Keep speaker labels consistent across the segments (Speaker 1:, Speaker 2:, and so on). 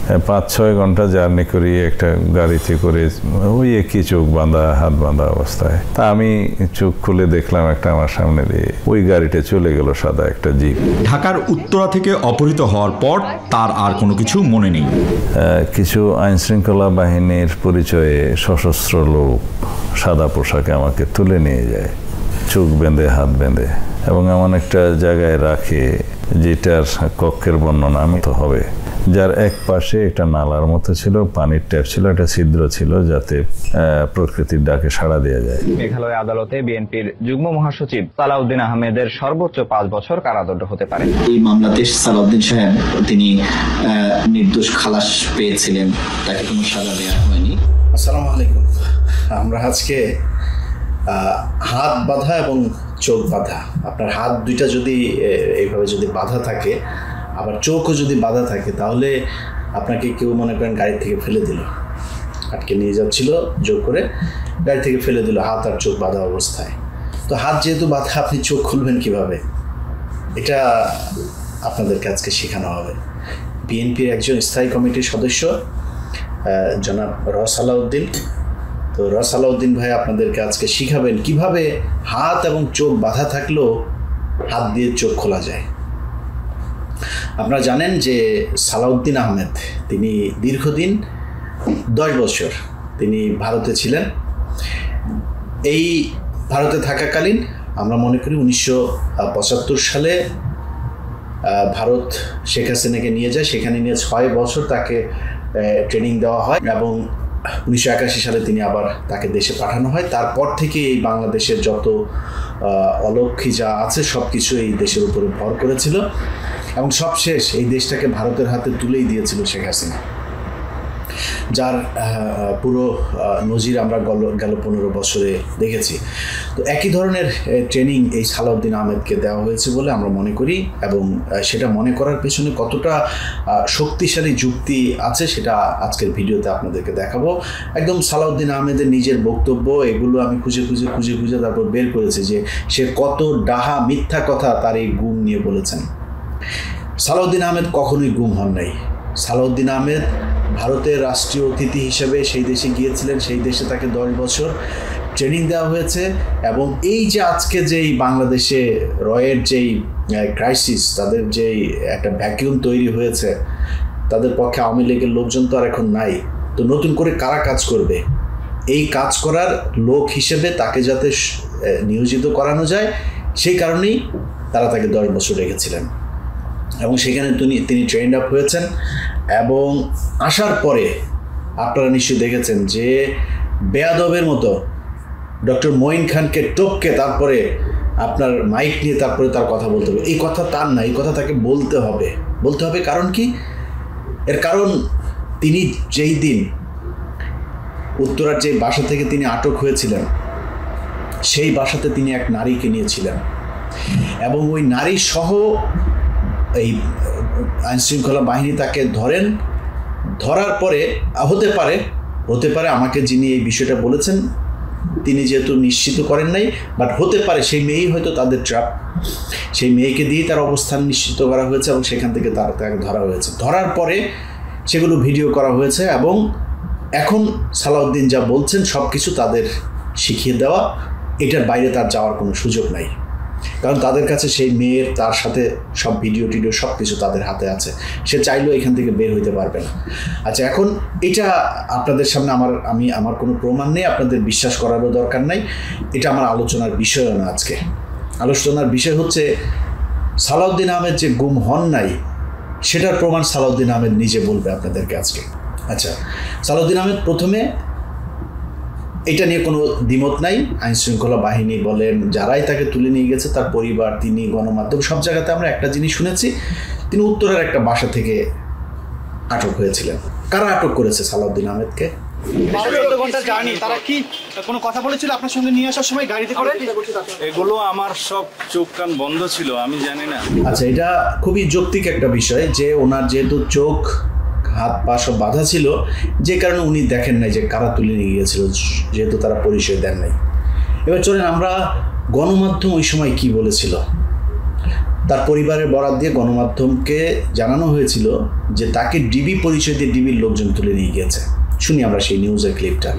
Speaker 1: 5-6 ঘন্টা জার্নি করি একটা গাড়িতে করে, ওই একই চোখ বাঁধা, হাত বাঁধা অবস্থায়। তা আমি চোখ খুলে দেখলাম একটা আমার সামনে দিয়ে ওই গাড়িটা চলে গেল, সাদা একটা জিপ।
Speaker 2: ঢাকার উত্তরা থেকে অপহৃত হওয়ার পর তার আর কোনো কিছু মনে নেই।
Speaker 1: কিছু আইন শৃঙ্খলা বাহিনীর পরিচয়ে সশস্ত্র লোক সাদা পোশাকে আমাকে তুলে নিয়ে যায়, চোখ বেঁধে হাত বেঁধে, এবং এমন একটা জায়গায় রাখে যেটার কক্ষের বর্ণনা আমি তো হবে, যার এক পাশে একটা নালার মতো ছিল, পানির ট্যাপ ছিল, একটা ছিদ্র ছিল যাতে প্রকৃতির ডাকে সাড়া দেওয়া যায়।
Speaker 3: মেঘালয় আদালতে বিএনপির যুগ্ম মহাসচিব সালাউদ্দিন আহমেদের সর্বোচ্চ 5 বছর কারাদণ্ড হতে পারে।
Speaker 4: এই মামলাতে সালাউদ্দিন সাহেব তিনি নির্দোষ খালাস পেয়েছিলেন, তাকে কোনো সাজা দেওয়া হয়নি।
Speaker 5: আসসালামু আলাইকুম। আমরা আজকে হাত বাঁধা এবং চোখ বাঁধা, আপনার হাত দুইটা যদি এইভাবে যদি বাঁধা থাকে, আবার চোখও যদি বাঁধা থাকে, তাহলে আপনাকে কেউ মনে করেন গাড়ি থেকে ফেলে দিল, আটকে নিয়ে যাচ্ছিল জোর করে, গাড়ি থেকে ফেলে দিল হাত আর চোখ বাঁধা অবস্থায়। তো হাত যেহেতু বাঁধা, আপনি চোখ খুলবেন কিভাবে, এটা আপনাদেরকে আজকে শেখানো হবে। বিএনপির একজন স্থায়ী কমিটির সদস্য জনাব সালাউদ্দিন, তো সালাউদ্দিন ভাই আপনাদেরকে আজকে শিখাবেন কিভাবে হাত এবং চোখ বাঁধা থাকলেও হাত দিয়ে চোখ খোলা যায়। আপনারা জানেন যে সালাউদ্দিন আহমেদ তিনি দীর্ঘদিন 10 বছর তিনি ভারতে ছিলেন। এই ভারতে থাকাকালীন আমরা মনে করি 1975 সালে ভারত শেখ হাসিনাকে নিয়ে যায়, সেখানে নিয়ে 6 বছর তাকে ট্রেনিং দেওয়া হয় এবং 1981 সালে তিনি আবার তাকে দেশে পাঠানো হয়। তারপর থেকে এই বাংলাদেশের যত অলক্ষী যা আছে সব কিছু এই দেশের উপরে ভর করেছিল এবং সবশেষ এই দেশটাকে ভারতের হাতে তুলেই দিয়েছিল শেখ হাসিনা, যার পুরো নজির আমরা গেল 15 বছরে দেখেছি। তো একই ধরনের ট্রেনিং এই সালাউদ্দিন আহমেদকে দেওয়া হয়েছে বলে আমরা মনে করি, এবং সেটা মনে করার পেছনে কতটা শক্তিশালী যুক্তি আছে সেটা আজকের ভিডিওতে আপনাদেরকে দেখাবো। একদম সালাউদ্দিন আহমেদের নিজের বক্তব্য, এগুলো আমি খুঁজে তারপর বের করেছি যে সে কত ডাহা মিথ্যা কথা তার এই গুম নিয়ে বলেছেন। সালাউদ্দিন আহমেদ কখনোই গুম হন নাই। সালাউদ্দিন আহমেদ ভারতের রাষ্ট্রীয় অতিথি হিসেবে সেই দেশে গিয়েছিলেন, সেই দেশে তাকে 10 বছর ট্রেনিং দেওয়া হয়েছে, এবং এই যে আজকে যেই বাংলাদেশে রয়ের যেই ক্রাইসিস, তাদের যেই একটা ভ্যাকিউম তৈরি হয়েছে, তাদের পক্ষে আওয়ামী লীগের লোকজন তো আর এখন নাই, তো নতুন করে কারা কাজ করবে, এই কাজ করার লোক হিসেবে তাকে যাতে নিয়োজিত করানো যায় সেই কারণেই তারা তাকে 10 বছর রেখেছিলেন এবং সেখানে তিনি ট্রেন্ড আপ হয়েছেন। এবং আসার পরে আপনারা নিশ্চয়ই দেখেছেন যে বেয়াদবের মতো ডক্টর মঈন খানকে টপকে তারপরে আপনার মাইক নিয়ে তারপরে তার কথা বলতে হবে। এই কথা তার না, এই কথা তাকে বলতে হবে। কারণ কি? এর কারণ তিনি যেই দিন উত্তরার যে বাসা থেকে তিনি আটক হয়েছিলেন, সেই বাসাতে তিনি এক নারীকে নিয়েছিলেন এবং ওই নারী সহ এই আইনশৃঙ্খলা বাহিনী তাকে ধরার পরে হতে পারে আমাকে যিনি এই বিষয়টা বলেছেন তিনি যেহেতু নিশ্চিত করেন নাই, বাট হতে পারে সেই মেয়েই হয়তো তাদের ট্র্যাপ, সেই মেয়েকে দিয়েই তার অবস্থান নিশ্চিত করা হয়েছে এবং সেখান থেকে তাকে ধরা হয়েছে। ধরার পরে সেগুলো ভিডিও করা হয়েছে এবং এখন সালাউদ্দিন যা বলছেন সব কিছু তাদের শিখিয়ে দেওয়া, এটার বাইরে তার যাওয়ার কোনো সুযোগ নাই, কারণ তাদের কাছে সেই মেয়ের তার সাথে সব ভিডিও সব কিছু তাদের হাতে আছে, সে চাইলেও এখান থেকে বের হইতে পারবে না। আচ্ছা, এখন এটা আপনাদের সামনে আমার কোনো প্রমাণ নেই, আপনাদের বিশ্বাস করারও দরকার নাই, এটা আমার আলোচনার বিষয়ও না। আজকে আলোচনার বিষয় হচ্ছে সালাউদ্দিন আহমেদ যে গুম হন নাই সেটার প্রমাণ সালাউদ্দিন আহমেদ নিজে বলবে আপনাদেরকে আজকে। আচ্ছা, সালাউদ্দিন আহমেদ প্রথমে এটা নিয়ে কোনো দ্বিমত নাই, আইনশৃঙ্খলা বাহিনী বলেন, যারাই তাকে তুলে নিয়ে গেছে, তার পরিবার, তিনি, গণমাধ্যম, সব জায়গাতে আমরা একটা জিনিস শুনেছি, তিনি উত্তরের একটা বাসা থেকে আটক হয়েছিলেন। কারা আটক করেছে সালাউদ্দিন আহমেদকে?
Speaker 6: 12 ঘন্টার জার্নি, তারা কি কোনো কথা বলেছিল আপনার সঙ্গে নিয়ে আসার সময় গাড়িতে করে?
Speaker 1: এগুলো আমার সব চোখ কান বন্ধ ছিল, আমি জানি না।
Speaker 5: আচ্ছা, এটা খুবই যৌক্তিক একটা বিষয় যে ওনার যেহেতু চোখ হাত পা সব বাধা ছিল, যে কারণে উনি দেখেন নাই যে কারা তুলে নিয়ে গিয়েছিল, যেহেতু তারা পরিচয় দেন নাই। এবার চলেন আমরা গণমাধ্যম ওই সময় কি বলেছিল। তার পরিবারের বরাত দিয়ে গণমাধ্যমকে জানানো হয়েছিল যে তাকে ডিবি পরিচয় দিয়ে ডিবির লোকজন তুলে নিয়ে গিয়েছে। শুনি আমরা সেই নিউজের ক্লিপটা।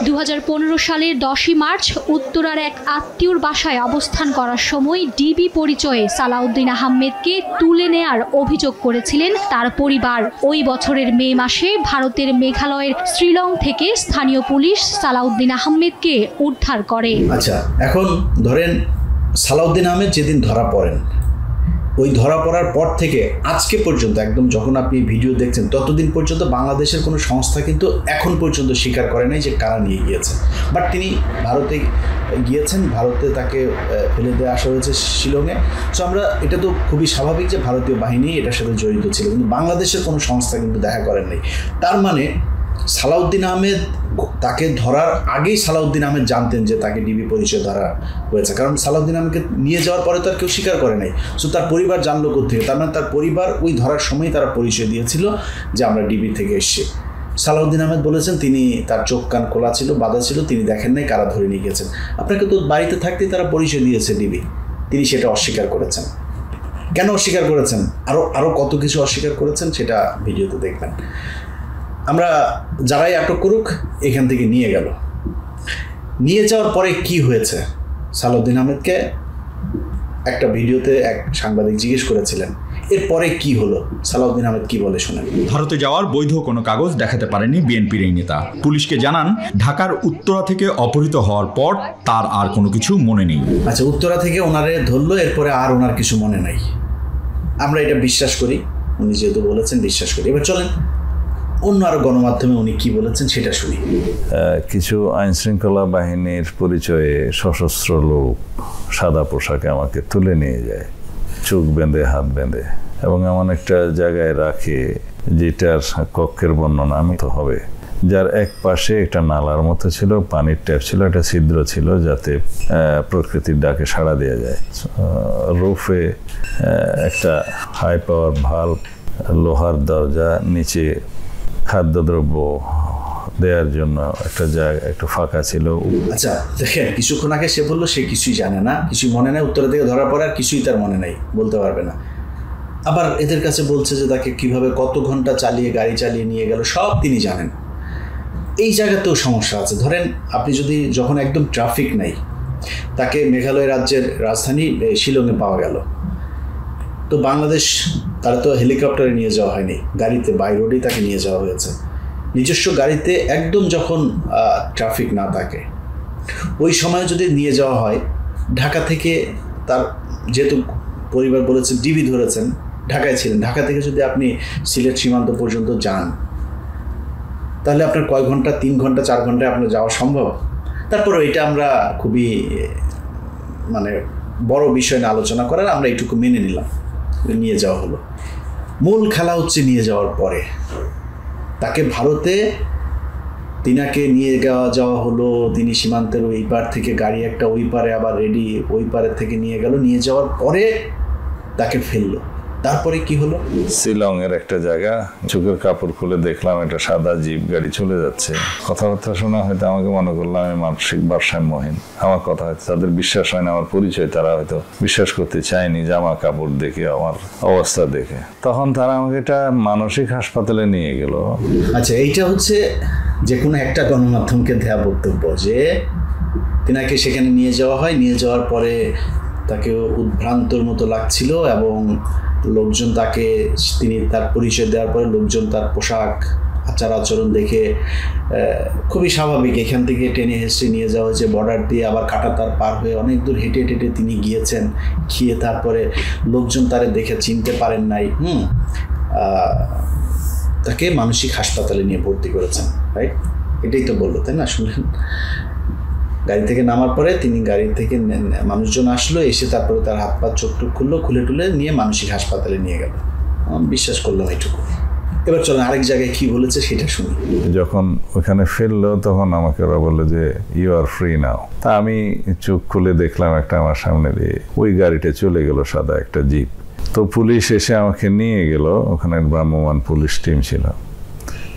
Speaker 7: 2015 সালের 10ই মার্চ উত্তরার এক আত্মীয়র বাসায় অবস্থান করার সময় ডিবি পরিচয়ে সালাউদ্দিন আহমেদকে তুলে নেয়ার অভিযোগ করেছিলেন তার পরিবার। ওই বছরের মে মাসে ভারতের মেঘালয়ের শ্রীলং থেকে স্থানীয় পুলিশ সালাউদ্দিন আহমেদকে উদ্ধার করে।
Speaker 5: আচ্ছা, এখন ধরেন সালাউদ্দিন আহমেদ যেদিন ধরা পড়েন, ওই ধরা পড়ার পর থেকে আজকে পর্যন্ত, একদম যখন আপনি ভিডিও দেখছেন ততদিন পর্যন্ত বাংলাদেশের কোনো সংস্থা কিন্তু এখন পর্যন্ত স্বীকার করে নাই যে কারা নিয়ে গিয়েছে। বাট তিনি ভারতে গিয়েছেন, ভারতে তাকে ফেলে দিয়ে আসা হয়েছে শিলংয়ে। সো আমরা, এটা তো খুবই স্বাভাবিক যে ভারতীয় বাহিনী এটার সাথে জড়িত ছিল, কিন্তু বাংলাদেশের কোনো সংস্থা কিন্তু দেখা করেন নাই। তার মানে সালাউদ্দিন আহমেদ, তাকে ধরার আগেই সালাউদ্দিন আহমেদ জানতেন যে তাকে ডিবি পরিচয় ধরা হয়েছে, কারণ সালাউদ্দিন আহমেদকে নিয়ে যাওয়ার পরে তো আর কেউ স্বীকার করে নাই। সো তার পরিবার জানলো কোথেকে? তার মানে তার পরিবার ওই ধরার সময় তারা পরিচয় দিয়েছিল যে আমরা ডিবি থেকে এসেছি। সালাউদ্দিন আহমেদ বলেছেন তিনি, তার চোখ কান খোলা ছিল, বাধা ছিল, তিনি দেখেন নাই কারা ধরে নিয়ে গেছেন। আপনাকে তো বাড়িতে থাকতেই তারা পরিচয় দিয়েছে ডিবি, তিনি সেটা অস্বীকার করেছেন। কেন অস্বীকার করেছেন? আরও কত কিছু অস্বীকার করেছেন সেটা ভিডিওতে দেখবেন। আমরা যারাই আটক করুক, এখান থেকে নিয়ে গেল। নিয়ে যাওয়ার পরে কি হয়েছে? সালাউদ্দিন আহমেদকে একটা ভিডিওতে এক সাংবাদিক জিজ্ঞেস করেছিলেন, এরপরে কি হলো? সালাউদ্দিন আহমেদ কি বলে শোনেন।
Speaker 2: ভারতে যাওয়ার বৈধ কোনো কাগজ দেখাতে পারেনি বিএনপির এই নেতা। পুলিশকে জানান ঢাকার উত্তরা থেকে অপহৃত হওয়ার পর তার আর কোনো কিছু মনে নেই।
Speaker 5: আচ্ছা, উত্তরা থেকে ওনারে ধরলো, এরপরে আর ওনার কিছু মনে নাই। আমরা এটা বিশ্বাস করি, উনি যেহেতু বলেছেন বিশ্বাস করি। এবার চলেন অন্য আরো গণমাধ্যমে উনি কি বলেছেন সেটা শুনি।
Speaker 1: কিছু আইনশৃঙ্খলা বাহিনীর পরিচয়ে সশস্ত্র লোক সাদা পোশাকে আমাকে তুলে নিয়ে যায়, চোখ বেঁধে হাত বেঁধে, এবং এমন একটা জায়গায় রাখে যেটার কক্ষের বর্ণনা আমি তো হবে, যার এক পাশে একটা নালার মতো ছিল, পানির ট্যাপ ছিল, একটা ছিদ্র ছিল যাতে প্রকৃতির ডাকে সাড়া দেওয়া যায়। রুফে একটা হাই পাওয়ার ভাল্ব, লোহার দরজা, নিচে খাদ্যদ্রব্য দেওয়ার জন্য একটা জায়গা, একটু ফাঁকা ছিল।
Speaker 5: আচ্ছা দেখেন, কিছুক্ষণ আগে সে বললো সে কিছুই জানে না, কিছুই মনে নেই, উত্তরা থেকে ধরার পরে আর কিছুই তার মনে নেই, বলতে পারবে না। আবার এদের কাছে বলছে যে তাকে কিভাবে কত ঘন্টা চালিয়ে গাড়ি চালিয়ে নিয়ে গেল সব তিনি জানেন। এই জায়গাতেও সমস্যা আছে। ধরেন আপনি যদি, যখন একদম ট্রাফিক নাই, তাকে মেঘালয় রাজ্যের রাজধানী শিলংয়ে পাওয়া গেল, তো বাংলাদেশ, তারা তো হেলিকপ্টারে নিয়ে যাওয়া হয়নি, গাড়িতে বাই রোডেই তাকে নিয়ে যাওয়া হয়েছে, নিজস্ব গাড়িতে, একদম যখন ট্রাফিক না থাকে ওই সময় যদি নিয়ে যাওয়া হয়। ঢাকা থেকে তার, যেহেতু পরিবার বলেছে ডিবি ধরেছেন, ঢাকায় ছিলেন, ঢাকা থেকে যদি আপনি সিলেট সীমান্ত পর্যন্ত যান, তাহলে আপনার কয় ঘন্টা, 3 ঘন্টা 4 ঘন্টায় আপনার যাওয়া সম্ভব? তারপরে এটা আমরা খুবই মানে বড় বিষয় নিয়ে আলোচনা করার, আমরা এইটুকু মেনে নিলাম, নিয়ে যাওয়া হলো। মূল খেলা হচ্ছে নিয়ে যাওয়ার পরে তাকে ভারতে তিনাকে নিয়ে যাওয়া হলো, তিনি সীমান্তের ওই পার থেকে গাড়ি একটা ওই পারে আবার রেডি, ওই পারের থেকে নিয়ে গেল, নিয়ে যাওয়ার পরে তাকে ফেললো। তারপরে কি হলো?
Speaker 1: শিলং এর একটা জায়গা, চোখের কাপড় খুলে দেখলাম একটা সাদা জিপ গাড়ি চলে যাচ্ছে। কথাবার্তা শোনা হয়তো আমাকে মনে করলাম আমি মানসিক ভারসাম্যহীন, আমার কথা হয়তো তাদের বিশ্বাস হয় না, আমার পরিচয় তারা হয়তো বিশ্বাস করতে চায়নি, জামা কাপড় দেখে, আমার অবস্থা দেখে। তখন তারা আমাকে একটা মানসিক হাসপাতালে নিয়ে গেল।
Speaker 5: আচ্ছা, এইটা হচ্ছে যে কোনো একটা গণমাধ্যমকে দেয়া বক্তব্য যে তিনাকে সেখানে নিয়ে যাওয়া হয়, নিয়ে যাওয়ার পরে তাকে উদ্ভ্রান্তর মতো লাগছিল এবং লোকজন তাকে, তিনি তার পরিচয় দেওয়ার পরে লোকজন তার পোশাক আচার আচরণ দেখে খুবই স্বাভাবিক, এখান থেকে টেনে হেসড়ে নিয়ে যাওয়া হয়েছে, বর্ডার দিয়ে আবার কাঁটাতার পার হয়ে অনেক দূর হেঁটে হেঁটে তিনি গিয়েছেন, গিয়ে তারপরে লোকজন তারে দেখে চিনতে পারেন নাই, তাকে মানসিক হাসপাতালে নিয়ে ভর্তি করেছেন, রাইট? এটাই তো বললো, তাই না? শুনলেন, গাড়ি থেকে নামার পরে তিনি, গাড়ি থেকে মানুষজন আসলো, এসে তারপরে তার হাত পা চোখ টুক খুললো, খুলে টুলে নিয়ে মানসিক হাসপাতালে নিয়ে গেল। বিশ্বাস করলাম এইটুকু। এবার চলেন আরেক জায়গায় কি বলেছে সেটা শুনি।
Speaker 1: যখন ওখানে ফেললো তখন আমাকে ওরা বললো যে ইউ আর ফ্রি নাও। তা আমি চোখ খুলে দেখলাম একটা আমার সামনে দিয়ে ওই গাড়িটা চলে গেল, সাদা একটা জিপ। তো পুলিশ এসে আমাকে নিয়ে গেল, ওখানে ভ্রাম্যমাণ পুলিশ টিম ছিল।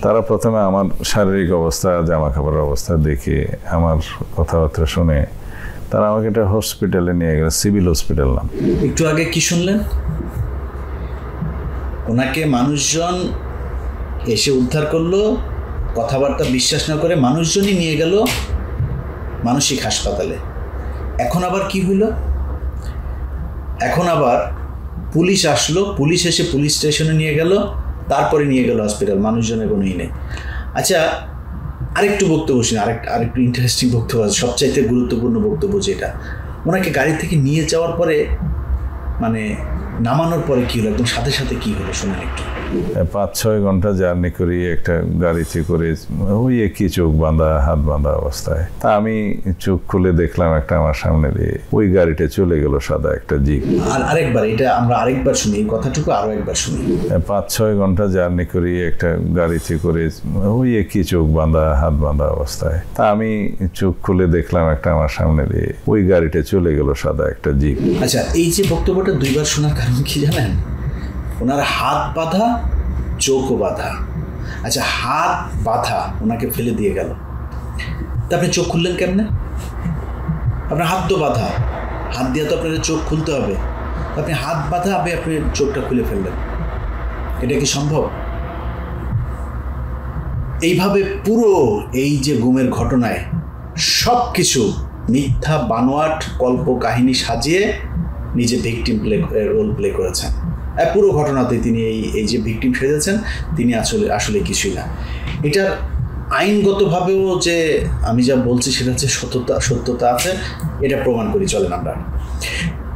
Speaker 1: তারা প্রথমে আমার শারীরিক অবস্থা, জামা কাপড়ের অবস্থা দেখে, আমার কথাবার্তা শুনে তারা আমাকে একটা হসপিটালে নিয়ে গেল, সিভিল হসপিটাল নাম।
Speaker 5: একটু আগে কি শুনলেন? ওনাকে মানুষজন এসে উদ্ধার করলো, কথাবার্তা বিশ্বাস না করে মানুষজনই নিয়ে গেল মানসিক হাসপাতালে। এখন আবার কি হইল? এখন আবার পুলিশ আসলো, পুলিশ এসে পুলিশ স্টেশনে নিয়ে গেল, তারপরে নিয়ে গেল হসপিটাল। মানুষজনের কোনোই নেই। আচ্ছা, আরেকটু বক্তব্য শুনি, আরেকটু ইন্টারেস্টিং বক্তব্য আছে, সবচাইতে গুরুত্বপূর্ণ বক্তব্য যেটা। ওনাকে গাড়ি থেকে নিয়ে যাওয়ার পরে মানে নামানোর পরে কি হলো, একদম সাথে সাথে কি হলো শুনুন একটু।
Speaker 1: 5-6 ঘন্টা জার্নি করি একটা গাড়িতে করে, ওই একই চোখ বাঁধা, হাত বাঁধা অবস্থায়। তা আমি চোখ খুলে দেখলাম একটা আমার সামনে দিয়ে ওই গাড়িটা চলে গেল, সাদা একটা জিপ।
Speaker 5: আর আরেকবার এটা আমরা আরেকবার শুনি, এই কথাটুকু আরো একবার শুনি।
Speaker 1: 5-6 ঘন্টা জার্নি করি একটা গাড়িতে করে, ওই একই চোখ বাঁধা, হাত বাঁধা অবস্থায়। তা আমি চোখ খুলে দেখলাম একটা আমার সামনে দিয়ে ওই গাড়িটা চলে গেল, সাদা একটা জিপ।
Speaker 5: আচ্ছা, এই যে বক্তব্যটা দুইবার শোনার কারণ কি জানেন? ওনার হাত বাঁধা, চোখও বাঁধা। আচ্ছা, হাত বাঁধা, ওনাকে ফেলে দিয়ে গেল, তা আপনি চোখ খুললেন কেমনে? আপনার হাত তো বাঁধা, হাত দিয়ে তো আপনার চোখ খুলতে হবে। আপনি হাত বাঁধা, আপনি চোখটা খুলে ফেললেন, এটা কি সম্ভব? এইভাবে পুরো এই যে গুমের ঘটনায় সব কিছু মিথ্যা বানোয়াট কল্প কাহিনী সাজিয়ে নিজে ভিকটিম রোল প্লে করেছেন। পুরো ঘটনাতে তিনি এই যে ভিকটিম সেজেছেন, তিনি আসলে কিছুই না। এটার আইনগতভাবেও যে আমি যা বলছি সেটা হচ্ছে সত্যতা আছে, এটা প্রমাণ করি। চলেন আমরা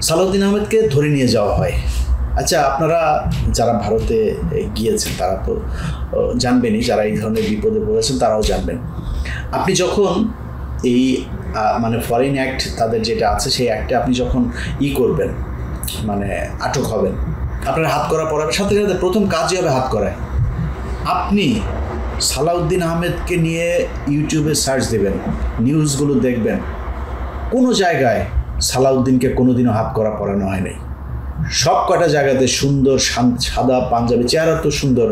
Speaker 5: সালাউদ্দিন আহমেদকে ধরে নিয়ে যাওয়া হয়। আচ্ছা, আপনারা যারা ভারতে গিয়েছেন তারা তো জানবেনই, যারা এই ধরনের বিপদে পড়েছেন তারাও জানবেন। আপনি যখন এই মানে ফরেন অ্যাক্ট তাদের যেটা আছে, সেই অ্যাক্টে আপনি যখন করবেন, মানে আটক হবেন, আপনার হাত করা পড়াবে, সাথে সাথে প্রথম কাজই হবে হাত করায়। আপনি সালাউদ্দিন আহমেদকে নিয়ে ইউটিউবে সার্চ দেবেন, নিউজগুলো দেখবেন, কোনো জায়গায় সালাউদ্দিনকে কোনোদিনও হাত করা পড়ানো হয় নাই। সব কটা জায়গাতে সুন্দর সাদা পাঞ্জাবি, চেহারা তো সুন্দর,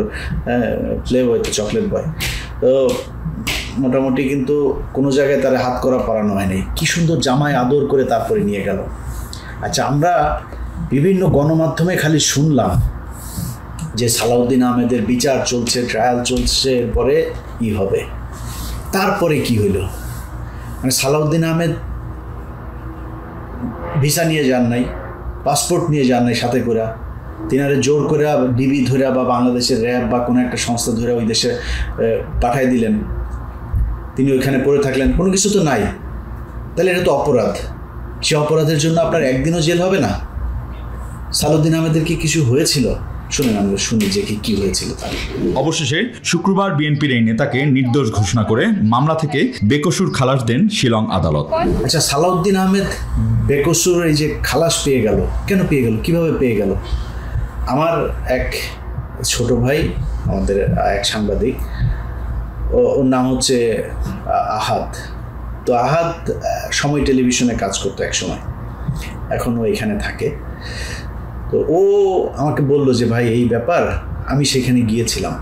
Speaker 5: প্লে বয় তো চকলেট বয়, তো মোটামুটি, কিন্তু কোনো জায়গায় তারা হাত করা পড়ানো হয়নি। কি সুন্দর জামায় আদর করে তারপরে নিয়ে গেল। আচ্ছা, আমরা বিভিন্ন গণমাধ্যমে খালি শুনলাম যে সালাউদ্দিন আহমেদের বিচার চলছে, ট্রায়াল চলছে, এরপরে কি হবে। তারপরে কি হইল? মানে সালাউদ্দিন আহমেদ ভিসা নিয়ে যান নাই, পাসপোর্ট নিয়ে যান নাই সাথে করে, তিনারে জোর করে ডিবি ধরে বা বাংলাদেশের র্যাব বা কোনো একটা সংস্থা ধরে ওই দেশে পাঠাই দিলেন, তিনি ওইখানে পড়ে থাকলেন, কোনো কিছু তো নাই। তাহলে এটা তো অপরাধ। সে অপরাধের জন্য আপনার একদিনও জেল হবে না। সালাউদ্দিন আহমেদের কি কিছু হয়েছিল? শুনেন, আমরা শুনি যে কি হয়েছিল তার।
Speaker 2: অবশেষে শুক্রবার বিএনপির এই নেতাকে নির্দোষ ঘোষণা করে মামলা থেকে বেকসুর খালাস দেন শিলং আদালত।
Speaker 5: আচ্ছা, সালাউদ্দিন আহমেদ বেকসুর এই যে খালাস পেয়ে গেল, কেন পেয়ে গেল, কিভাবে পেয়ে গেল? আমার এক ছোট ভাই, আমাদের এক সাংবাদিক, ওর নাম হচ্ছে আহাদ। তো আহাদ সময় টেলিভিশনে কাজ করতো এক সময়, এখনও এখানে থাকে। তো ও আমাকে বললো যে ভাই এই ব্যাপার, আমি সেখানে গিয়েছিলাম।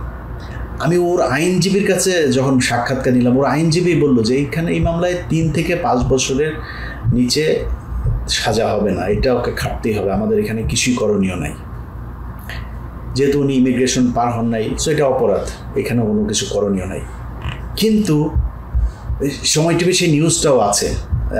Speaker 5: আমি ওর আইনজীবীর কাছে যখন সাক্ষাৎকার নিলাম, ওর আইনজীবী বললো যে এইখানে এই মামলায় 3 থেকে 5 বছরের নিচে সাজা হবে না, এটা ওকে খাটতেই হবে, আমাদের এখানে কিছুই করণীয় নাই। যেহেতু উনি ইমিগ্রেশন পার হন নাই, সো এটা অপরাধ, এখানে কোনো কিছু করণীয় নাই। কিন্তু সময় টিভি সেই নিউজটাও আছে,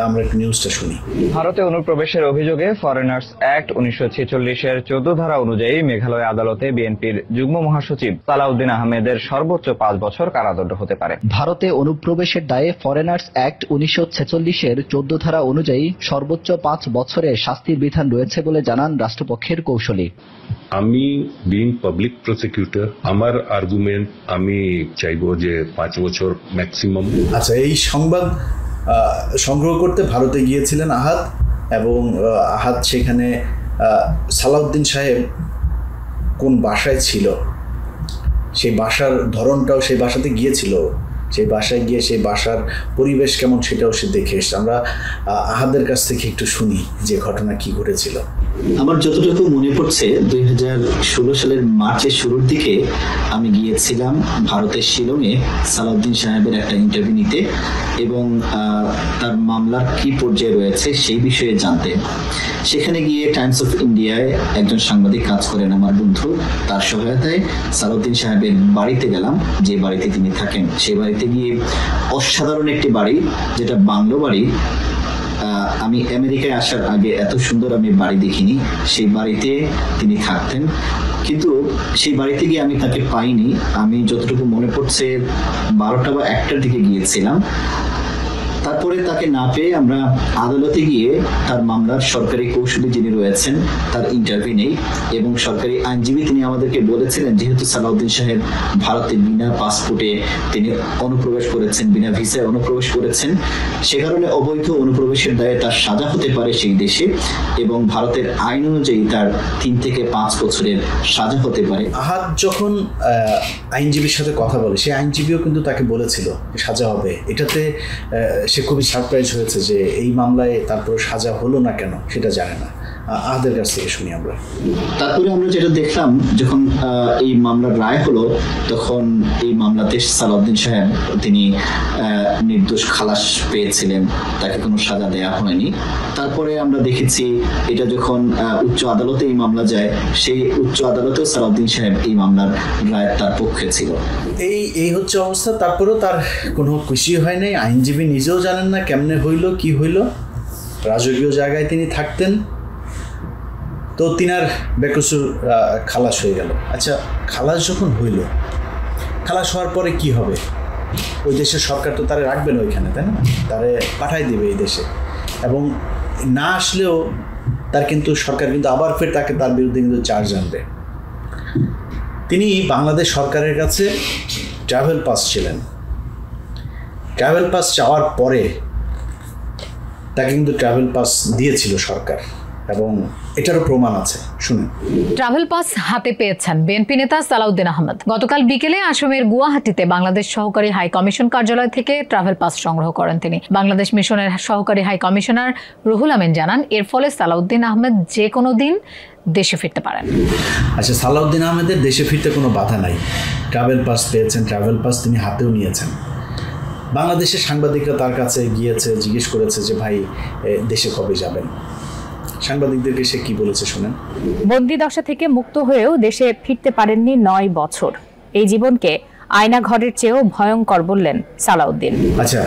Speaker 5: আমরা একটু নিউজটা শুনি।
Speaker 3: ভারতে অনুপ্রবেশের অভিযোগে ফরেনার্স অ্যাক্ট 1946-এর 14 ধারা অনুযায়ী মেঘালয় আদালতে বিএনপির যুগ্ম মহাসচিব সালাউদ্দিন আহমেদের সর্বোচ্চ 5 বছর কারাদণ্ড হতে পারে।
Speaker 8: ভারতে অনুপ্রবেশের দায়ে ফরেনার্স অ্যাক্ট 1946-এর 14 ধারা অনুযায়ী সর্বোচ্চ 5 বছরের শাস্তির বিধান রয়েছে বলে জানান রাষ্ট্রপক্ষের কৌঁসুলি।
Speaker 9: আমি বিং পাবলিক প্রসিকিউটর, আমার আর্গুমেন্ট আমি চাইবো যে 5 বছর ম্যাক্সিমাম।
Speaker 5: আচ্ছা, এই সংবাদ সংগ্রহ করতে ভারতে গিয়েছিলেন আহাদ, এবং আহাদ সেখানে সালাউদ্দিন সাহেব কোন বাসায় ছিল, সেই বাসার ধরনটাও, সেই বাসাতে গিয়েছিল, সেই বাসায় গিয়ে সেই বাসার পরিবেশ কেমন সেটাও সে দেখে এসছে। আমরা আহাদের কাছ থেকে একটু শুনি যে ঘটনা কি ঘটেছিল।
Speaker 4: আমার যতটুকু মনে পড়ছে 2016 সালের মার্চের শুরুর দিকে আমি গিয়েছিলাম ভারতের শিলংয়ে সালাউদ্দিন সাহেবের একটা ইন্টারভিউ নিতে এবং তার মামলার কি পর্যায়ে রয়েছে সেই বিষয়ে জানতে। সেখানে গিয়ে টাইমস অফ ইন্ডিয়ায় একজন সাংবাদিক কাজ করেন আমার বন্ধু, তার সহায়তায় সালাউদ্দিন সাহেবের বাড়িতে গেলাম, যে বাড়িতে তিনি থাকেন। সেই বাড়িতে গিয়ে অসাধারণ একটি বাড়ি, যেটা বাংলো বাড়ি। আমি আমেরিকায় আসার আগে এত সুন্দর আমি বাড়ি দেখিনি। সেই বাড়িতে তিনি থাকতেন, কিন্তু সেই বাড়িতে গিয়ে আমি তাকে পাইনি। আমি যতটুকু মনে পড়ছে 12টা বা 1টার দিকে গিয়েছিলাম। তারপরে তাকে না পেয়ে আমরা আদালতে গিয়ে তার মামলার সরকারি কৌশলী যিনি রয়েছেন তার ইন্টারভিউ নেই এবং সরকারি আইনজীবী তিনি আমাদেরকে বলেছিলেন, যেহেতু সালাউদ্দিন সাহেব ভারতে বিনা পাসপোর্টে তিনি অনুপ্রবেশ করেছেন, বিনা ভিসায় অনুপ্রবেশ করেছেন, সে কারণে অবৈধ অনুপ্রবেশের দায়ে তার সাজা হতে পারে সেই দেশে এবং ভারতের আইন অনুযায়ী তার 3 থেকে 5 বছরের সাজা হতে পারে।
Speaker 5: আহাদ যখন আইনজীবীর সাথে কথা বলে, সেই আইনজীবীও কিন্তু তাকে বলেছিল সাজা হবে। এটাতে সে খুবই সারপ্রাইজ হয়েছে যে এই মামলায় তারপর সাজা হলো না কেন, সেটা জানে না। আহাদের কাছ থেকে শুনি আমরা।
Speaker 4: তারপরে আমরা যেটা দেখলাম, যখন এই মামলার রায় হলো তখন এই মামলাতে সালাউদ্দিন সাহেব তিনি নির্দোষ খালাস পেয়েছিলেন, তাকে কোনো সাজা দেওয়া হয়নি। তারপরে আমরা দেখেছি এটা যখন উচ্চ আদালতে এই মামলা যায়, সেই উচ্চ আদালতেও সালাউদ্দিন সাহেব এই মামলার রায় তার পক্ষে ছিল।
Speaker 5: এই হচ্ছে অবস্থা। তারপরেও তার কোনো খুশি হয় নাই, আইনজীবী নিজেও জানেন না কেমনে হইল কি হইল। রাজকীয় জায়গায় তিনি থাকতেন, তো তিনার বেকসুর খালাস হয়ে গেল। আচ্ছা, খালাস যখন হইল, খালাস হওয়ার পরে কি হবে? ওই দেশের সরকার তো তারা রাখবে না ওইখানে, তাই না? তারে পাঠাই দেবে এই দেশে, এবং না আসলেও তার কিন্তু সরকার কিন্তু আবার ফের তার বিরুদ্ধে কিন্তু চার্জ আনবে। তিনি বাংলাদেশ সরকারের কাছে ট্রাভেল পাস ছিলেন। ট্রাভেল পাস চাওয়ার পরে তাকে কিন্তু ট্রাভেল পাস দিয়েছিল সরকার, এবং এটারও প্রমাণ আছে, শুনুন।
Speaker 10: ট্রাভেল পাস হাতে পেয়েছেন বিএনপি নেতা সালাউদ্দিন আহমেদ। গতকাল বিকেলে আসামের গুয়াহাটিতে বাংলাদেশ সহকারী হাই কমিশন কার্যালয় থেকে ট্রাভেল পাস সংগ্রহ করেন তিনি। বাংলাদেশ মিশনের সহকারী হাই কমিশনার রুহুল আমিন জানান, এর ফলে সালাউদ্দিন আহমেদ যে কোনো দিন দেশে ফিরতে পারেন।
Speaker 5: আচ্ছা, সালাউদ্দিন আহমেদের দেশে ফিরতে কোনো বাধা নাই। ট্রাভেল পাস পেয়েছেন, ট্রাভেল পাস তিনি হাতেও নিয়েছেন। বাংলাদেশের সাংবাদিকরা তার কাছে গিয়েছে, জিজ্ঞেস করেছে যে ভাই দেশে কবে যাবেন। সাংবাদিকদেরকে সে কি বলেছে শুনেন।
Speaker 11: বন্দি দশা থেকে মুক্ত হয়েও দেশে ফিরতে পারেননি 9 বছর। এই জীবনকে আয়না ঘরের চেয়েও ভয়ঙ্কর বললেন সালাউদ্দিন।
Speaker 5: আচ্ছা,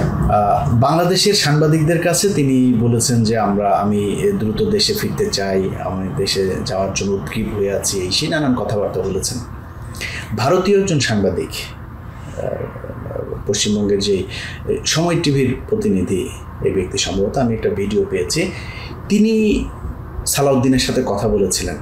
Speaker 5: বাংলাদেশের সাংবাদিকদের কাছে তিনি বলেছেন যে আমি দ্রুত দেশে ফিরতে চাই, আমি দেশে যাওয়ার জন্য উদ্গ্রীব হয়ে আছি, এই সেই নানান কথাবার্তা বলেছেন। ভারতীয় একজন সাংবাদিক, পশ্চিমবঙ্গের যে সময় টিভির প্রতিনিধি, এই ব্যক্তি সম্ভবত, আমি একটা ভিডিও পেয়েছি, তিনি সালাউদ্দিনের সাথে কথা বলেছিলেন।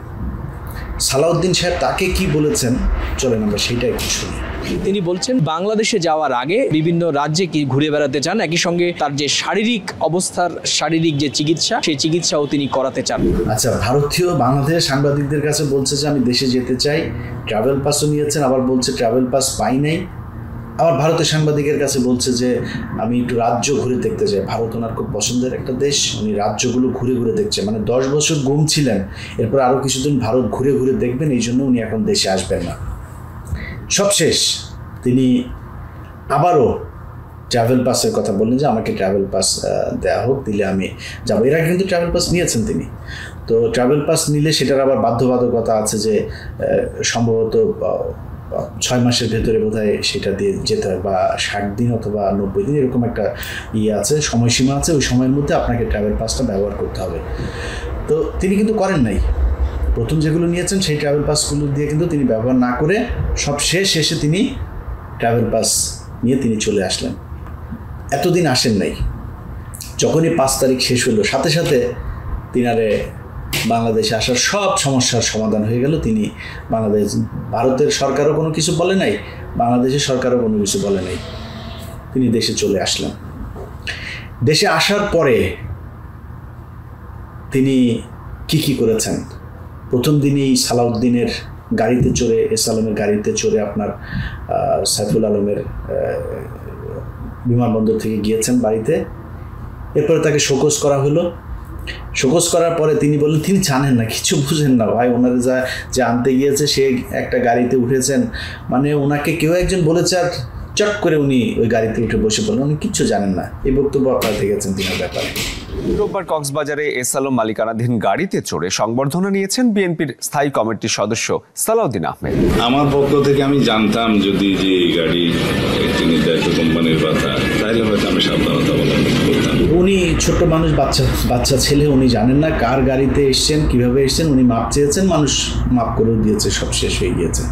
Speaker 5: সালাউদ্দিন সাহেব তাকে কি বলেছেন, চলেন আমরা সেইটা একটু শুনি।
Speaker 12: তিনি বলছেন বাংলাদেশে যাওয়ার আগে বিভিন্ন রাজ্যে কি ঘুরে বেড়াতে চান, একই সঙ্গে তার যে শারীরিক অবস্থার শারীরিক যে চিকিৎসা, সেই চিকিৎসাও তিনি করাতে চান।
Speaker 5: আচ্ছা, ভারতীয় বাংলাদেশের সাংবাদিকদের কাছে বলছে যে আমি দেশে যেতে চাই, ট্রাভেল পাসও নিয়েছেন, আবার বলছে ট্রাভেল পাস পাই নাই। আবার ভারতের সাংবাদিকের কাছে বলছে যে আমি একটু রাজ্য ঘুরে দেখতে চাই। ভারত ওনার খুব পছন্দের একটা দেশ, উনি রাজ্যগুলো ঘুরে ঘুরে দেখছে। মানে 10 বছর গুম ছিলেন, এরপর আরও কিছুদিন ভারত ঘুরে ঘুরে দেখবেন, এই জন্য উনি এখন দেশে আসবেন না। সবশেষ তিনি আবারও ট্রাভেল পাসের কথা বললেন যে আমাকে ট্রাভেল পাস দেওয়া হোক, দিলে আমি যাবো। এর আগে কিন্তু ট্রাভেল পাস নিয়েছেন তিনি। তো ট্রাভেল পাস নিলে সেটার আবার বাধ্যবাধকতা আছে যে সম্ভবত 6 মাসের ভেতরে বোধহয় সেটা দিয়ে যেতে হয়, বা 60 দিন অথবা 90 দিন, এরকম একটা আছে, সময়সীমা আছে। ওই সময়ের মধ্যে আপনাকে ট্রাভেল পাসটা ব্যবহার করতে হবে। তো তিনি কিন্তু করেন নাই। প্রথম যেগুলো নিয়েছেন সেই ট্রাভেল পাসগুলো দিয়ে কিন্তু তিনি ব্যবহার না করে সব শেষে তিনি ট্রাভেল পাস নিয়ে তিনি চলে আসলেন। এতদিন আসেন নাই। যখনই 5 তারিখ শেষ হলো, সাথে সাথে তিনারে বাংলাদেশে আসার সব সমস্যার সমাধান হয়ে গেল। তিনি ভারতের সরকারও কোনো কিছু বলে নাই, বাংলাদেশের সরকারও কোনো কিছু বলে নাই, তিনি দেশে চলে আসলেন। দেশে আসার পরে তিনি কি করেছেন, প্রথম দিনেই সালাউদ্দিনের গাড়িতে চড়ে, এস আলমের গাড়িতে চড়ে আপনার সাইফুল আলমের বিমানবন্দর থেকে গিয়েছেন বাড়িতে। এরপরে তাকে শোকজ করা হলো। শোকজ করার পরে তিনি বললেন তিনি জানেন না, কিছু বুঝেন না ভাই, ওনারা যে আনতে গিয়েছে সে একটা গাড়িতে উঠেছেন, মানে ওনাকে কেউ একজন বলেছে আর চট করে উনি ওই গাড়িতে উঠে বসে পড়লেন, উনি কিচ্ছু জানেন না। এই বক্তব্য আপনারা দেখেছেন তিনার ব্যাপারে।
Speaker 13: রোববার কক্সবাজারে এস আলম মালিকানাধীন গাড়িতে চড়ে সংবর্ধনা নিয়েছেন বিএনপির স্থায়ী কমিটির সদস্য সালাউদ্দিন আহমেদ।
Speaker 14: আমার পক্ষ থেকে আমি জানতাম যদি যে এই গাড়ি একটি নির্ধারিত কোম্পানির কথা, তাহলে হয়তো আমি সাবধানতা অবলম্বন করতাম।
Speaker 5: উনি ছোট্ট মানুষ, বাচ্চা ছেলে, উনি জানেন না কার গাড়িতে এসছেন, কিভাবে এসছেন। উনি মাপ চেয়েছেন, মানুষ মাপ করেও দিয়েছে, সব শেষ হয়ে গিয়েছে।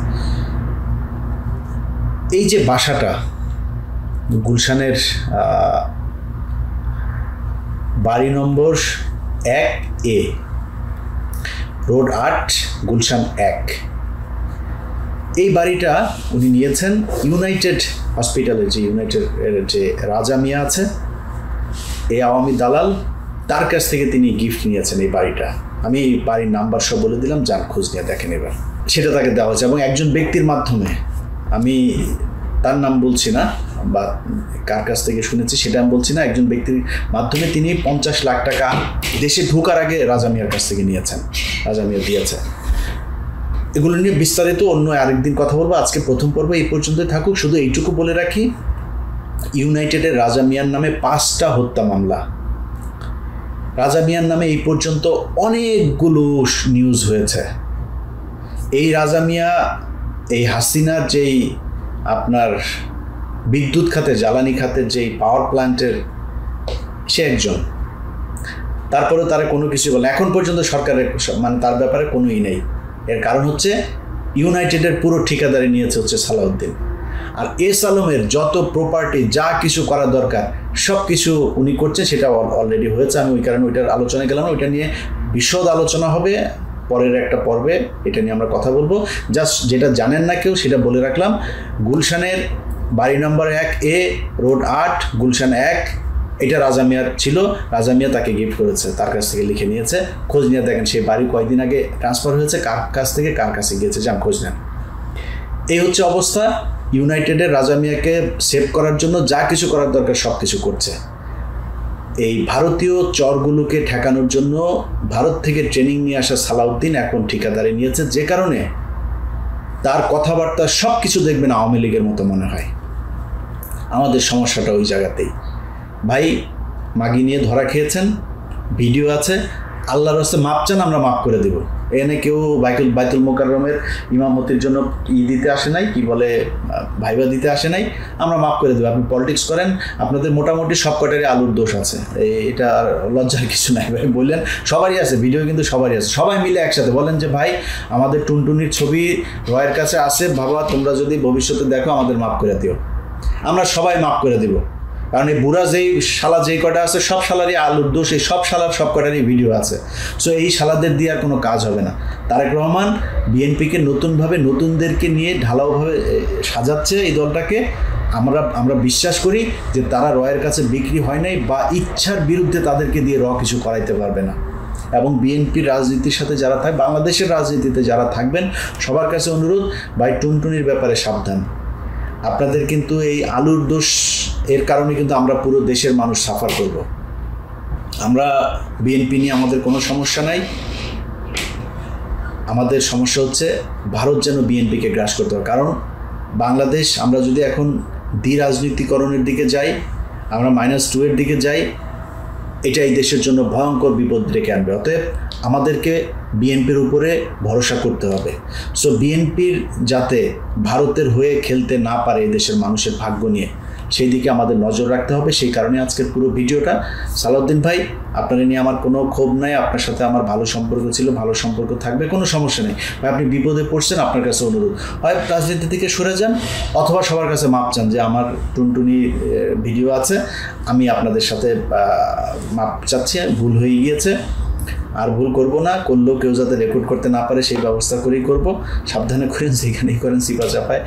Speaker 5: এই যে বাসাটা গুলশানের বাড়ি নম্বর 1A, রোড 8, গুলশান 1, এই বাড়িটা উনি নিয়েছেন ইউনাইটেড হসপিটালের যে রাজা মিয়া আছে, এই আওয়ামী দালাল, তার কাছ থেকে তিনি গিফট নিয়েছেন এই বাড়িটা। আমি এই বাড়ির নাম্বার সব বলে দিলাম, যান খোঁজ নিয়ে দেখেন এবার। সেটা তাকে দেওয়া হচ্ছে এবং একজন ব্যক্তির মাধ্যমে, আমি তার নাম বলছি না বা কার কাছ থেকে শুনেছি সেটা আমি বলছি না, একজন ব্যক্তির মাধ্যমে তিনি 50 লাখ টাকা দেশে ঢোকার আগে রাজা মিয়ার কাছ থেকে নিয়েছেন, রাজা মিয়া দিয়েছে। এগুলো নিয়ে বিস্তারিত অন্য আরেকদিন কথা বলবো। আজকে প্রথম পর্ব এই পর্যন্তই থাকুক। শুধু এইটুকু বলে রাখি, ইউনাইটেডের রাজা মিয়ার নামে 5টা হত্যা মামলা। রাজা মিয়ার নামে এই পর্যন্ত অনেকগুলো নিউজ হয়েছে। এই রাজা মিয়া এই হাসিনার যেই আপনার বিদ্যুৎ খাতে, জ্বালানি খাতের যেই পাওয়ার প্ল্যান্টের সে একজন, তারপরে তারা কোনো কিছু বলে এখন পর্যন্ত সরকারের মানে তার ব্যাপারে কোনোই নেই। এর কারণ হচ্ছে ইউনাইটেডের পুরো ঠিকাদারি নিয়েছে হচ্ছে সালাউদ্দিন। আর এস আলমের যত প্রপার্টি, যা কিছু করা দরকার সব কিছু উনি করছে, সেটা অলরেডি হয়েছে। আমি ওই কারণে ওইটার আলোচনায় গেলাম না, ওইটা নিয়ে বিশদ আলোচনা হবে পরের একটা পর্বে, এটা নিয়ে আমরা কথা বলবো। জাস্ট যেটা জানেন না কেউ সেটা বলে রাখলাম, গুলশানের বাড়ি নম্বর 1A, রোড 8, গুলশান 1, এটা রাজা মিয়ার ছিল। রাজা মিয়া তাকে গিফট করেছে, তার কাছ থেকে লিখে নিয়েছে। খোঁজ নিয়ে দেখেন সেই বাড়ি কয়েকদিন আগে ট্রান্সফার হয়েছে, কার কাছ থেকে কার কাছে গিয়েছে, যান খোঁজ নেন। এই হচ্ছে অবস্থা। ইউনাইটেডের রাজা মিয়াকে সেভ করার জন্য যা কিছু করার দরকার সব কিছু করছে। এই ভারতীয় চরগুলোকে ঠেকানোর জন্য ভারত থেকে ট্রেনিং নিয়ে আসা সালাউদ্দিন এখন ঠিকাদারি নিয়েছে, যে কারণে তার কথাবার্তা সব কিছু দেখবেন আওয়ামী লীগের মতো মনে হয়। আমাদের সমস্যাটা ওই জায়গাতেই। ভাই মাগি নিয়ে ধরা খেয়েছেন, ভিডিও আছে, আল্লাহর রাস্তায় মাপ চান, আমরা মাপ করে দেব। এনে কেউ বাইতুল মোকাররমের ইমামতির জন্য দিতে আসে নাই, কি বলে ভাইবা দিতে আসে নাই, আমরা মাফ করে দেবো। আপনি পলিটিক্স করেন, আপনাদের মোটামুটি সব কটারই আলুর দোষ আছে, এটা আর লজ্জার কিছু নাই। ভাই বললেন সবারই আছে, ভিডিও কিন্তু সবারই আছে, সবাই মিলে একসাথে বলেন যে ভাই আমাদের টুনটুনির ছবি রয়ের কাছে আছে, বাবা তোমরা যদি ভবিষ্যতে দেখো আমাদের মাফ করে দিও, আমরা সবাই মাফ করে দিব। কারণ এই বুড়া যেই শালা যেই কটা আছে সব শালারই আলুর দোষ, এই সব শালার সব কটারই ভিডিও আছে। সো এই শালাদের দিয়ে আর কোনো কাজ হবে না। তারেক রহমান বিএনপিকে নতুনভাবে নতুনদেরকে নিয়ে ঢালাওভাবে সাজাচ্ছে এই দলটাকে। আমরা বিশ্বাস করি যে তারা রয়ের কাছে বিক্রি হয় নাই বা ইচ্ছার বিরুদ্ধে তাদেরকে দিয়ে কিছু করাইতে পারবে না। এবং বিএনপির রাজনীতির সাথে যারা থাকে, বাংলাদেশের রাজনীতিতে যারা থাকবেন, সবার কাছে অনুরোধ, ভাই টুনটুনির ব্যাপারে সাবধান। আপনাদের কিন্তু এই আলুর দোষ এর কারণে কিন্তু আমরা পুরো দেশের মানুষ সাফার করব। আমরা বিএনপি নিয়ে আমাদের কোনো সমস্যা নাই, আমাদের সমস্যা হচ্ছে ভারত যেন বিএনপিকে গ্রাস করতে হবে। কারণ বাংলাদেশ, আমরা যদি এখন রাজনীতিকরণের দিকে যাই, আমরা -2 এর দিকে যাই, এটা এই দেশের জন্য ভয়ঙ্কর বিপদ ডেকে আনবে। অতএব আমাদেরকে বিএনপির উপরে ভরসা করতে হবে। সো বিএনপির যাতে ভারতের হয়ে খেলতে না পারে এই দেশের মানুষের ভাগ্য নিয়ে, সেই দিকে আমাদের নজর রাখতে হবে। সেই কারণে আজকের পুরো ভিডিওটা। সালাউদ্দিন ভাই, আপনার নিয়ে আমার কোনো ক্ষোভ নাই, আপনার সাথে আমার ভালো সম্পর্ক ছিল, ভালো সম্পর্ক থাকবে, কোনো সমস্যা নেই ভাই। আপনি বিপদে পড়ছেন, আপনার কাছে অনুরোধ, হয় রাজনীতি থেকে সরে যান অথবা সবার কাছে মাপ চান যে আমার টুনটুনি ভিডিও আছে, আমি আপনাদের সাথে মাপ চাচ্ছি, ভুল হয়ে গিয়েছে, আর ভুল করব না, করলেও কেউ যাতে রেকর্ড করতে না পারে সেই ব্যবস্থা করেই করব। সাবধানে করেন, যেখানেই করেন সিপা চাপায়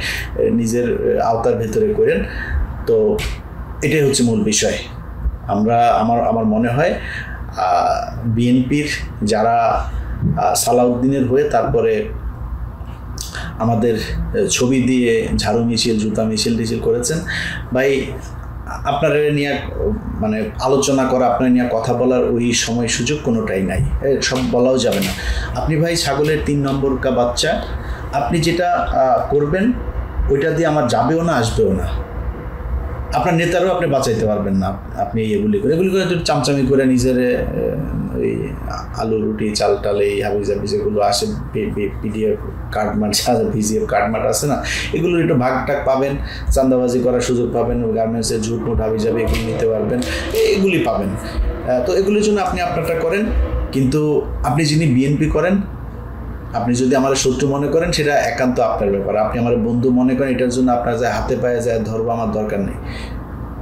Speaker 5: নিজের আওতার ভেতরে করেন। তো এটাই হচ্ছে মূল বিষয়। আমার মনে হয় বিএনপির যারা সালাউদ্দিনের হয়ে তারপরে আমাদের ছবি দিয়ে ঝাড়ু মিছিল, জুতা মিছিল করেছেন, ভাই আপনার নিয়ে মানে আলোচনা করা, আপনার নিয়ে কথা বলার ওই সময় সুযোগ কোনোটাই নাই, সব বলাও যাবে না। আপনি ভাই ছাগলের 3 নম্বর কা বাচ্চা, আপনি যেটা করবেন ওইটা দিয়ে আমার যাবেও না, আসবেও না, আপনার নেতারও আপনি বাঁচাইতে পারবেন না। আপনি এগুলি করে চামচামি করে নিজের ওই আলু রুটি চাল টাল এই হাবিজাবি যেগুলো আসে, পিডিএফ কার্ডমার্ট, ভিজিএফ কার্ডমার্ট আছে না, এগুলোর একটু ভাগ টাগ পাবেন, চান্দাবাজি করার সুযোগ পাবেন, গার্মেন্টসের ঝুটমুট হাবিজাবি এগুলো নিতে পারবেন, এগুলি পাবেন। তো এগুলির জন্য আপনি আপনারটা করেন, কিন্তু আপনি যিনি বিএনপি করেন, আপনি যদি আমার শত্রু মনে করেন সেটা একান্ত আপনার ব্যাপার। আপনি আমার বন্ধু মনে করেন, এটার জন্য আপনার যায় হাতে পায়ে যায় ধরবো, আমার দরকার নেই।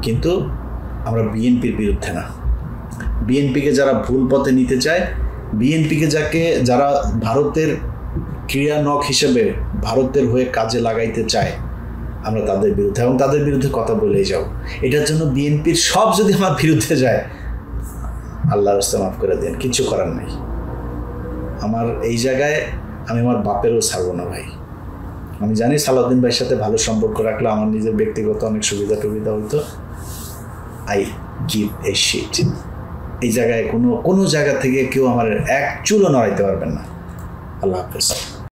Speaker 5: কিন্তু আমরা বিএনপির বিরুদ্ধে না। বিএনপিকে যারা ভুল পথে নিতে চায়, বিএনপিকে যারা ভারতের ক্রিয়ানক হিসেবে ভারতের হয়ে কাজে লাগাইতে চায়, আমরা তাদের বিরুদ্ধে, এবং তাদের বিরুদ্ধে কথা বলেই যাও। এটার জন্য বিএনপির সব যদি আমার বিরুদ্ধে যায়, আল্লাহর রাস্তা মাফ করে দেন, কিছু করার নেই। আমার এই জায়গায় আমি আমার বাপেরও ছাড়বো না ভাই। আমি জানি সালাউদ্দিন ভাইয়ের সাথে ভালো সম্পর্ক রাখলে আমার নিজের ব্যক্তিগত অনেক সুবিধা টুবিধা হইতো। I give a sheet. এই জায়গায় কোনো জায়গা থেকে কেউ আমার এক চুলও নড়াইতে পারবেন না। আল্লাহ হাফেজ।